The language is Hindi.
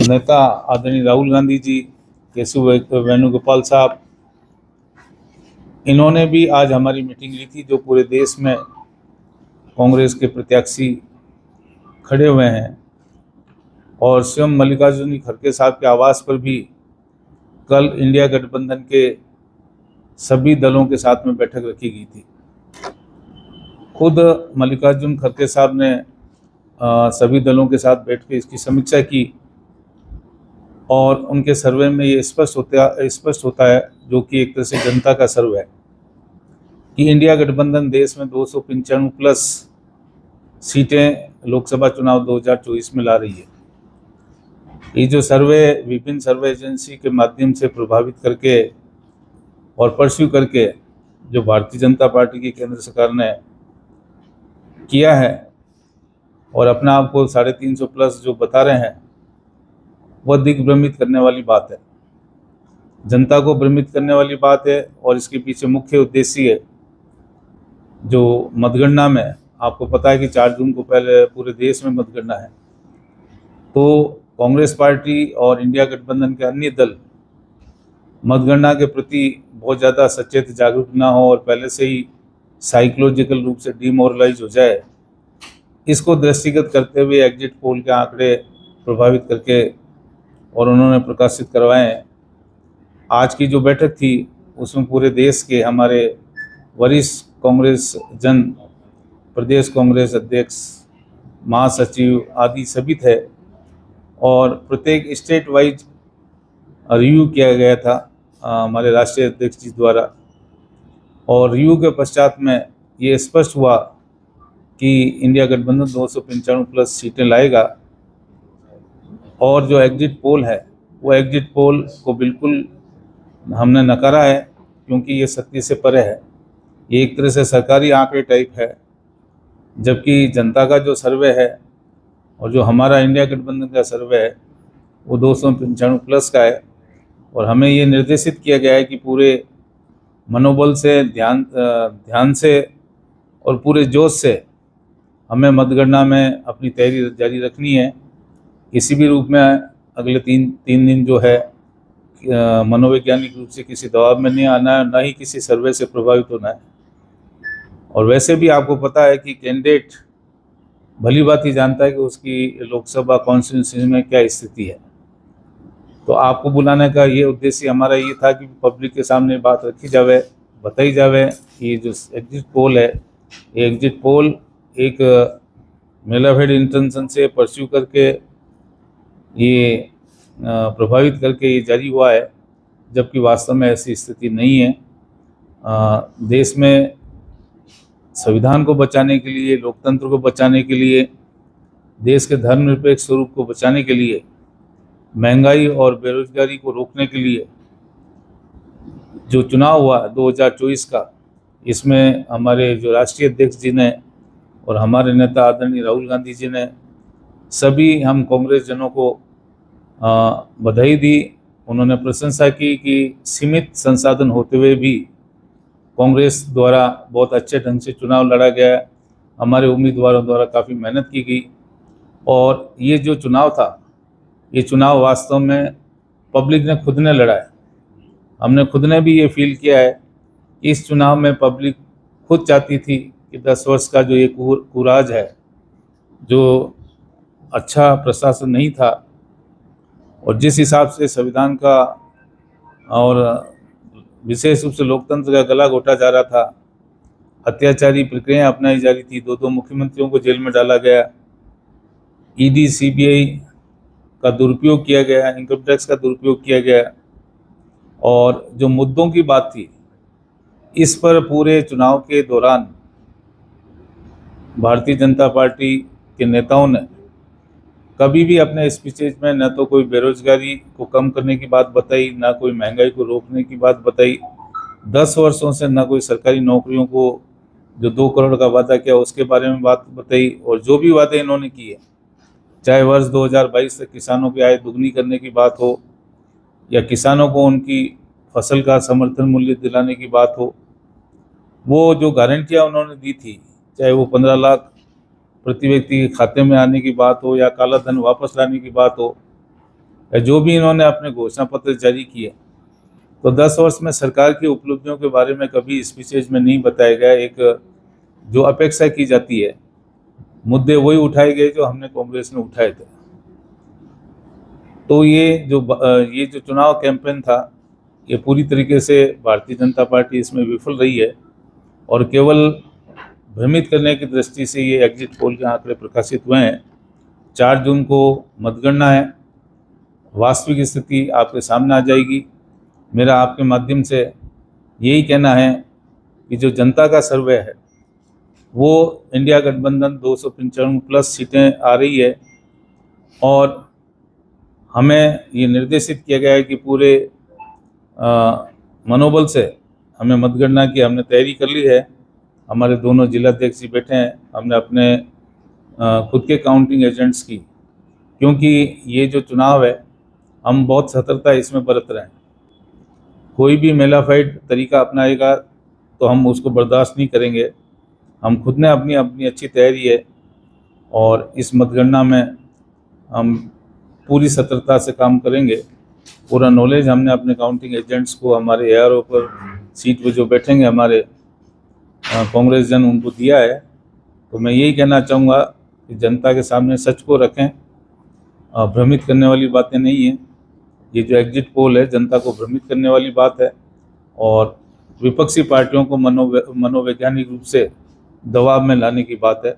नेता आदरणीय राहुल गांधी जी, केशव वेणुगोपाल साहब, इन्होंने भी आज हमारी मीटिंग ली थी। जो पूरे देश में कांग्रेस के प्रत्याशी खड़े हुए हैं और स्वयं मल्लिकार्जुन खड़गे साहब के आवास पर भी कल इंडिया गठबंधन के सभी दलों के साथ में बैठक रखी गई थी। खुद मल्लिकार्जुन खड़गे साहब ने सभी दलों के साथ बैठ के इसकी समीक्षा की और उनके सर्वे में ये स्पष्ट होता है, जो कि एक तरह से जनता का सर्वे है, कि इंडिया गठबंधन देश में 295 प्लस सीटें लोकसभा चुनाव 2024 में ला रही है। ये जो सर्वे विभिन्न सर्वे एजेंसी के माध्यम से प्रभावित करके और परस्यू करके जो भारतीय जनता पार्टी की केंद्र सरकार ने किया है और अपना आप को 350 प्लस जो बता रहे हैं, वह दिग्भ्रमित करने वाली बात है, जनता को भ्रमित करने वाली बात है। और इसके पीछे मुख्य उद्देश्य है जो मतगणना में, आपको पता है कि 4 जून को पहले पूरे देश में मतगणना है, तो कांग्रेस पार्टी और इंडिया गठबंधन के अन्य दल मतगणना के प्रति बहुत ज़्यादा सचेत जागरूक ना हो और पहले से ही साइकोलॉजिकल रूप से डिमोरलाइज हो जाए, इसको दृष्टिगत करते हुए एग्जिट पोल के आंकड़े प्रभावित करके और उन्होंने प्रकाशित करवाए हैं। आज की जो बैठक थी उसमें पूरे देश के हमारे वरिष्ठ कांग्रेस जन, प्रदेश कांग्रेस अध्यक्ष, महासचिव आदि सभी थे और प्रत्येक स्टेट वाइज रिव्यू किया गया था हमारे राष्ट्रीय अध्यक्ष जी द्वारा। और रिव्यू के पश्चात में ये स्पष्ट हुआ कि इंडिया गठबंधन 295 प्लस सीटें लाएगा। और जो एग्जिट पोल है, वो एग्जिट पोल को बिल्कुल हमने नकारा है, क्योंकि ये सत्य से परे है। ये एक तरह से सरकारी आंकड़े टाइप है, जबकि जनता का जो सर्वे है और जो हमारा इंडिया गठबंधन का सर्वे है वो 295 प्लस का है। और हमें ये निर्देशित किया गया है कि पूरे मनोबल से, ध्यान से और पूरे जोश से हमें मतगणना में अपनी तैयारी जारी रखनी है। किसी भी रूप में अगले तीन दिन जो है मनोवैज्ञानिक रूप से किसी दबाव में नहीं आना है, ना ही किसी सर्वे से प्रभावित होना है। और वैसे भी आपको पता है कि कैंडिडेट भली बात ही जानता है कि उसकी लोकसभा कॉन्स्टिट्यूंसी में क्या स्थिति है। तो आपको बुलाने का ये उद्देश्य हमारा ये था कि पब्लिक के सामने बात रखी जावे, बताई जावे कि ये जो एग्जिट पोल है, ये एग्जिट पोल एक मेलाफेड इंटेंशन से परस्यू करके ये प्रभावित करके ये जारी हुआ है, जबकि वास्तव में ऐसी स्थिति नहीं है। देश में संविधान को बचाने के लिए, लोकतंत्र को बचाने के लिए, देश के धर्मनिरपेक्ष स्वरूप को बचाने के लिए, महंगाई और बेरोजगारी को रोकने के लिए जो चुनाव हुआ 2024 का, इसमें हमारे जो राष्ट्रीय अध्यक्ष जी ने और हमारे नेता आदरणीय राहुल गांधी जी ने, सभी हम कांग्रेस जनों को बधाई दी। उन्होंने प्रशंसा की कि सीमित संसाधन होते हुए भी कांग्रेस द्वारा बहुत अच्छे ढंग से चुनाव लड़ा गया, हमारे उम्मीदवारों द्वारा काफ़ी मेहनत की गई। और ये जो चुनाव था, ये चुनाव वास्तव में पब्लिक ने खुद ने लड़ा है। हमने खुद ने भी ये फील किया है कि इस चुनाव में पब्लिक खुद चाहती थी कि 10 वर्ष का जो ये कुराज है, जो अच्छा प्रशासन नहीं था और जिस हिसाब से संविधान का और विशेष रूप से लोकतंत्र का गला घोटा जा रहा था, अत्याचारी प्रक्रियाएं अपनाई जा रही थी, 2 मुख्यमंत्रियों को जेल में डाला गया, ईडी सीबीआई का दुरुपयोग किया गया, इनकम टैक्स का दुरुपयोग किया गया। और जो मुद्दों की बात थी, इस पर पूरे चुनाव के दौरान भारतीय जनता पार्टी के नेताओं ने कभी भी अपने स्पीचेज में न तो कोई बेरोजगारी को कम करने की बात बताई, ना कोई महंगाई को रोकने की बात बताई। 10 वर्षों से ना कोई सरकारी नौकरियों को जो 2 करोड़ का वादा किया उसके बारे में बात बताई। और जो भी वादे इन्होंने किए, चाहे वर्ष 2022 तक किसानों की आय दुगनी करने की बात हो या किसानों को उनकी फसल का समर्थन मूल्य दिलाने की बात हो, वो जो गारंटियाँ उन्होंने दी थी, चाहे वो 15 लाख प्रति व्यक्ति के खाते में आने की बात हो या काला धन वापस लाने की बात हो, या जो भी इन्होंने अपने घोषणा पत्र जारी किए, तो 10 वर्ष में सरकार की उपलब्धियों के बारे में कभी स्पीचेज में नहीं बताया गया। एक जो अपेक्षा की जाती है, मुद्दे वही उठाए गए जो हमने कांग्रेस ने उठाए थे। तो ये जो चुनाव कैंपेन था, ये पूरी तरीके से भारतीय जनता पार्टी इसमें विफल रही है और केवल भ्रमित करने की दृष्टि से ये एग्जिट पोल के आंकड़े प्रकाशित हुए हैं। 4 जून को मतगणना है, वास्तविक स्थिति आपके सामने आ जाएगी। मेरा आपके माध्यम से यही कहना है कि जो जनता का सर्वे है वो इंडिया गठबंधन 295 प्लस सीटें आ रही है और हमें ये निर्देशित किया गया है कि पूरे मनोबल से हमें मतगणना की हमने तैयारी कर ली है। हमारे दोनों जिलाध्यक्ष जी बैठे हैं, हमने अपने खुद के काउंटिंग एजेंट्स की, क्योंकि ये जो चुनाव है हम बहुत सतर्कता इसमें बरत रहे हैं। कोई भी मेलाफाइड तरीका अपनाएगा तो हम उसको बर्दाश्त नहीं करेंगे। हम खुद ने अपनी अच्छी तैयारी है और इस मतगणना में हम पूरी सतर्कता से काम करेंगे। पूरा नॉलेज हमने अपने काउंटिंग एजेंट्स को, हमारे एआरओ पर सीट पे जो बैठेंगे हमारे कांग्रेस जन, उनको दिया है। तो मैं यही कहना चाहूँगा कि जनता के सामने सच को रखें, भ्रमित करने वाली बातें नहीं हैं। ये जो एग्जिट पोल है जनता को भ्रमित करने वाली बात है और विपक्षी पार्टियों को मनोवैज्ञानिक रूप से दबाव में लाने की बात है।